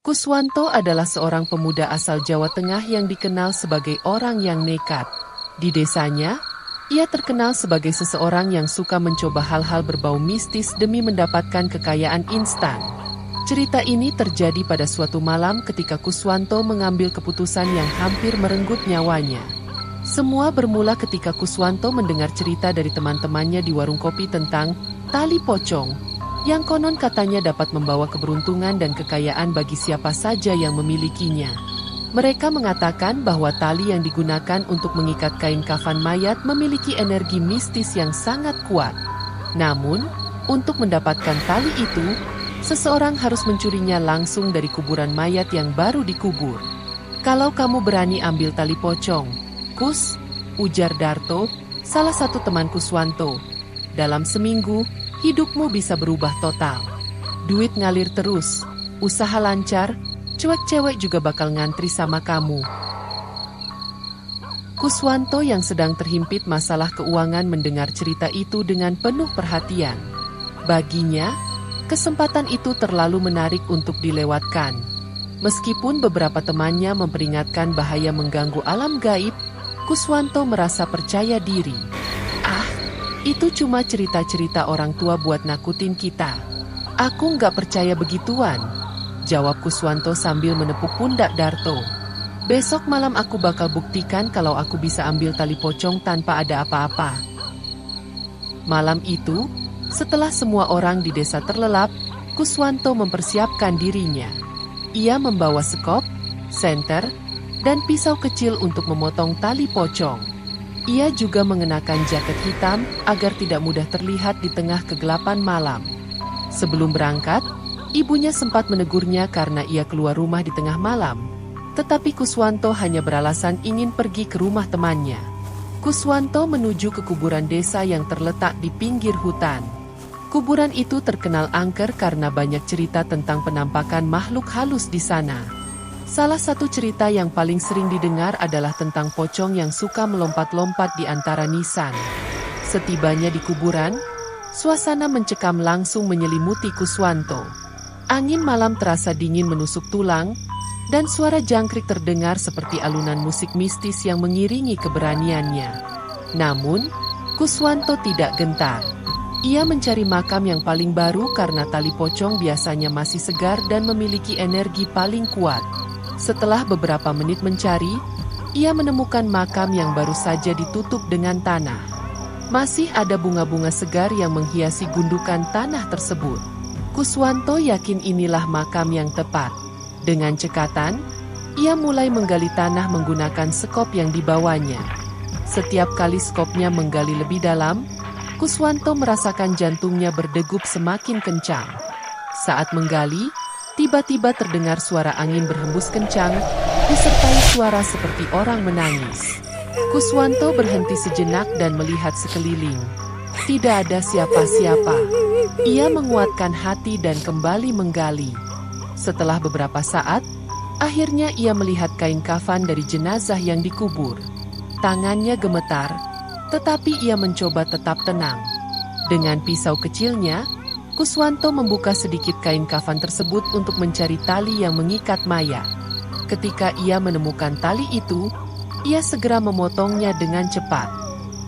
Kuswanto adalah seorang pemuda asal Jawa Tengah yang dikenal sebagai orang yang nekat. Di desanya, ia terkenal sebagai seseorang yang suka mencoba hal-hal berbau mistis demi mendapatkan kekayaan instan. Cerita ini terjadi pada suatu malam ketika Kuswanto mengambil keputusan yang hampir merenggut nyawanya. Semua bermula ketika Kuswanto mendengar cerita dari teman-temannya di warung kopi tentang tali pocong, yang konon katanya dapat membawa keberuntungan dan kekayaan bagi siapa saja yang memilikinya. Mereka mengatakan bahwa tali yang digunakan untuk mengikat kain kafan mayat memiliki energi mistis yang sangat kuat. Namun, untuk mendapatkan tali itu, seseorang harus mencurinya langsung dari kuburan mayat yang baru dikubur. "Kalau kamu berani ambil tali pocong, Kus," ujar Darto, salah satu teman Kuswanto, "dalam seminggu, hidupmu bisa berubah total. Duit ngalir terus, usaha lancar, cuek cewek juga bakal ngantri sama kamu." Kuswanto yang sedang terhimpit masalah keuangan mendengar cerita itu dengan penuh perhatian. Baginya, kesempatan itu terlalu menarik untuk dilewatkan. Meskipun beberapa temannya memperingatkan bahaya mengganggu alam gaib, Kuswanto merasa percaya diri. "Itu cuma cerita-cerita orang tua buat nakutin kita. Aku nggak percaya begituan," jawab Kuswanto sambil menepuk pundak Darto. "Besok malam aku bakal buktikan kalau aku bisa ambil tali pocong tanpa ada apa-apa." Malam itu, setelah semua orang di desa terlelap, Kuswanto mempersiapkan dirinya. Ia membawa sekop, senter, dan pisau kecil untuk memotong tali pocong. Ia juga mengenakan jaket hitam agar tidak mudah terlihat di tengah kegelapan malam. Sebelum berangkat, ibunya sempat menegurnya karena ia keluar rumah di tengah malam. Tetapi Kuswanto hanya beralasan ingin pergi ke rumah temannya. Kuswanto menuju ke kuburan desa yang terletak di pinggir hutan. Kuburan itu terkenal angker karena banyak cerita tentang penampakan makhluk halus di sana. Salah satu cerita yang paling sering didengar adalah tentang pocong yang suka melompat-lompat di antara nisan. Setibanya di kuburan, suasana mencekam langsung menyelimuti Kuswanto. Angin malam terasa dingin menusuk tulang, dan suara jangkrik terdengar seperti alunan musik mistis yang mengiringi keberaniannya. Namun, Kuswanto tidak gentar. Ia mencari makam yang paling baru karena tali pocong biasanya masih segar dan memiliki energi paling kuat. Setelah beberapa menit mencari, ia menemukan makam yang baru saja ditutup dengan tanah. Masih ada bunga-bunga segar yang menghiasi gundukan tanah tersebut. Kuswanto yakin inilah makam yang tepat. Dengan cekatan, ia mulai menggali tanah menggunakan sekop yang dibawanya. Setiap kali sekopnya menggali lebih dalam, Kuswanto merasakan jantungnya berdegup semakin kencang. Saat menggali, tiba-tiba terdengar suara angin berhembus kencang, disertai suara seperti orang menangis. Kuswanto berhenti sejenak dan melihat sekeliling. Tidak ada siapa-siapa. Ia menguatkan hati dan kembali menggali. Setelah beberapa saat, akhirnya ia melihat kain kafan dari jenazah yang dikubur. Tangannya gemetar, tetapi ia mencoba tetap tenang. Dengan pisau kecilnya, Kuswanto membuka sedikit kain kafan tersebut untuk mencari tali yang mengikat mayat. Ketika ia menemukan tali itu, ia segera memotongnya dengan cepat.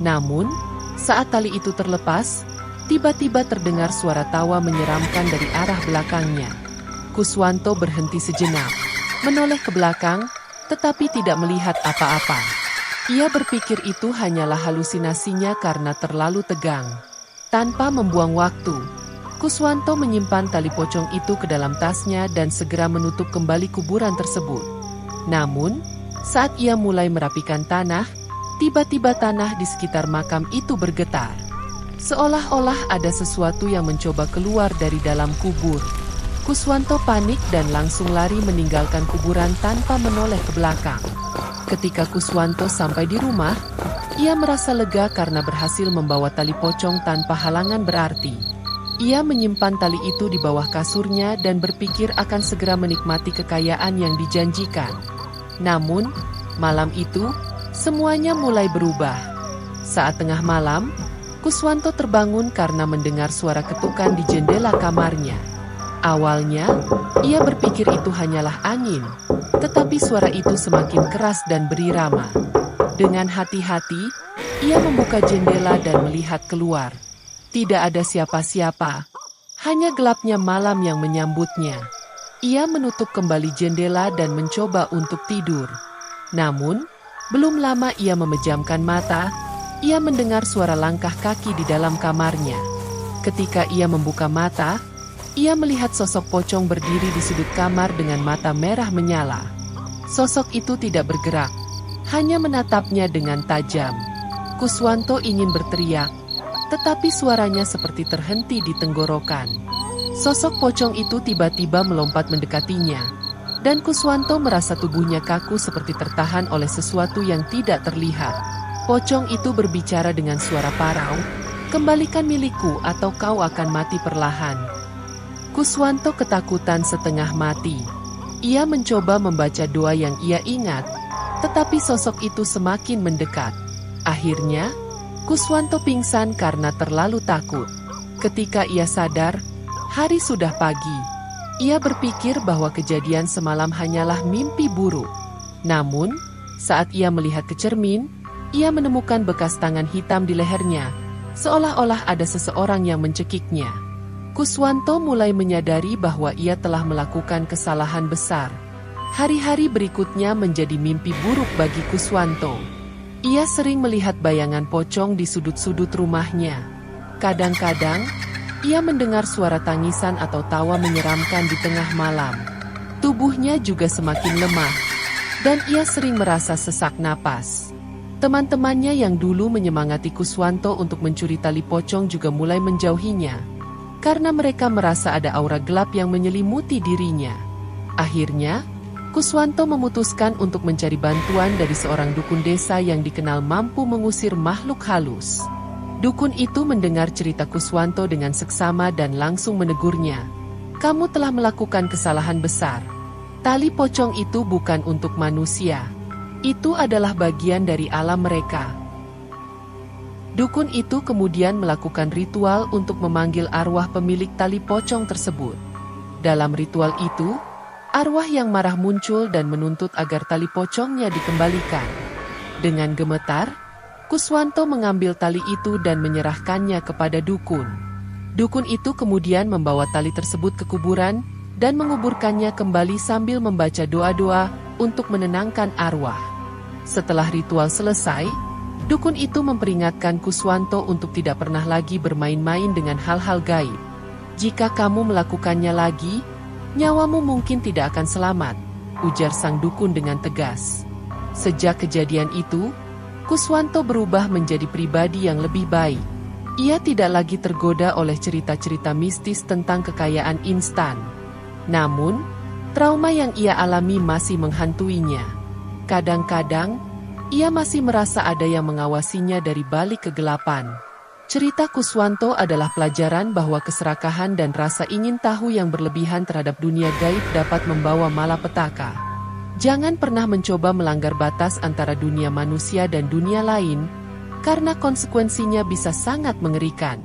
Namun, saat tali itu terlepas, tiba-tiba terdengar suara tawa menyeramkan dari arah belakangnya. Kuswanto berhenti sejenak, menoleh ke belakang, tetapi tidak melihat apa-apa. Ia berpikir itu hanyalah halusinasinya karena terlalu tegang. Tanpa membuang waktu, Kuswanto menyimpan tali pocong itu ke dalam tasnya dan segera menutup kembali kuburan tersebut. Namun, saat ia mulai merapikan tanah, tiba-tiba tanah di sekitar makam itu bergetar. Seolah-olah ada sesuatu yang mencoba keluar dari dalam kubur. Kuswanto panik dan langsung lari meninggalkan kuburan tanpa menoleh ke belakang. Ketika Kuswanto sampai di rumah, ia merasa lega karena berhasil membawa tali pocong tanpa halangan berarti. Ia menyimpan tali itu di bawah kasurnya dan berpikir akan segera menikmati kekayaan yang dijanjikan. Namun, malam itu, semuanya mulai berubah. Saat tengah malam, Kuswanto terbangun karena mendengar suara ketukan di jendela kamarnya. Awalnya, ia berpikir itu hanyalah angin, tetapi suara itu semakin keras dan berirama. Dengan hati-hati, ia membuka jendela dan melihat keluar. Tidak ada siapa-siapa, hanya gelapnya malam yang menyambutnya. Ia menutup kembali jendela dan mencoba untuk tidur. Namun, belum lama ia memejamkan mata, ia mendengar suara langkah kaki di dalam kamarnya. Ketika ia membuka mata, ia melihat sosok pocong berdiri di sudut kamar dengan mata merah menyala. Sosok itu tidak bergerak, hanya menatapnya dengan tajam. Kuswanto ingin berteriak, tetapi suaranya seperti terhenti di tenggorokan. Sosok pocong itu tiba-tiba melompat mendekatinya, dan Kuswanto merasa tubuhnya kaku seperti tertahan oleh sesuatu yang tidak terlihat. Pocong itu berbicara dengan suara parau, "Kembalikan milikku atau kau akan mati perlahan." Kuswanto ketakutan setengah mati. Ia mencoba membaca doa yang ia ingat, tetapi sosok itu semakin mendekat. Akhirnya, Kuswanto pingsan karena terlalu takut. Ketika ia sadar, hari sudah pagi. Ia berpikir bahwa kejadian semalam hanyalah mimpi buruk. Namun, saat ia melihat ke cermin, ia menemukan bekas tangan hitam di lehernya, seolah-olah ada seseorang yang mencekiknya. Kuswanto mulai menyadari bahwa ia telah melakukan kesalahan besar. Hari-hari berikutnya menjadi mimpi buruk bagi Kuswanto. Ia sering melihat bayangan pocong di sudut-sudut rumahnya. Kadang-kadang, ia mendengar suara tangisan atau tawa menyeramkan di tengah malam. Tubuhnya juga semakin lemah, dan ia sering merasa sesak napas. Teman-temannya yang dulu menyemangati Kuswanto untuk mencuri tali pocong juga mulai menjauhinya, karena mereka merasa ada aura gelap yang menyelimuti dirinya. Akhirnya, Kuswanto memutuskan untuk mencari bantuan dari seorang dukun desa yang dikenal mampu mengusir makhluk halus. Dukun itu mendengar cerita Kuswanto dengan seksama dan langsung menegurnya. "Kamu telah melakukan kesalahan besar. Tali pocong itu bukan untuk manusia. Itu adalah bagian dari alam mereka." Dukun itu kemudian melakukan ritual untuk memanggil arwah pemilik tali pocong tersebut. Dalam ritual itu, arwah yang marah muncul dan menuntut agar tali pocongnya dikembalikan. Dengan gemetar, Kuswanto mengambil tali itu dan menyerahkannya kepada dukun. Dukun itu kemudian membawa tali tersebut ke kuburan dan menguburkannya kembali sambil membaca doa-doa untuk menenangkan arwah. Setelah ritual selesai, dukun itu memperingatkan Kuswanto untuk tidak pernah lagi bermain-main dengan hal-hal gaib. "Jika kamu melakukannya lagi, nyawamu mungkin tidak akan selamat," ujar sang dukun dengan tegas. Sejak kejadian itu, Kuswanto berubah menjadi pribadi yang lebih baik. Ia tidak lagi tergoda oleh cerita-cerita mistis tentang kekayaan instan. Namun, trauma yang ia alami masih menghantuinya. Kadang-kadang, ia masih merasa ada yang mengawasinya dari balik kegelapan. Cerita Kuswanto adalah pelajaran bahwa keserakahan dan rasa ingin tahu yang berlebihan terhadap dunia gaib dapat membawa malapetaka. Jangan pernah mencoba melanggar batas antara dunia manusia dan dunia lain, karena konsekuensinya bisa sangat mengerikan.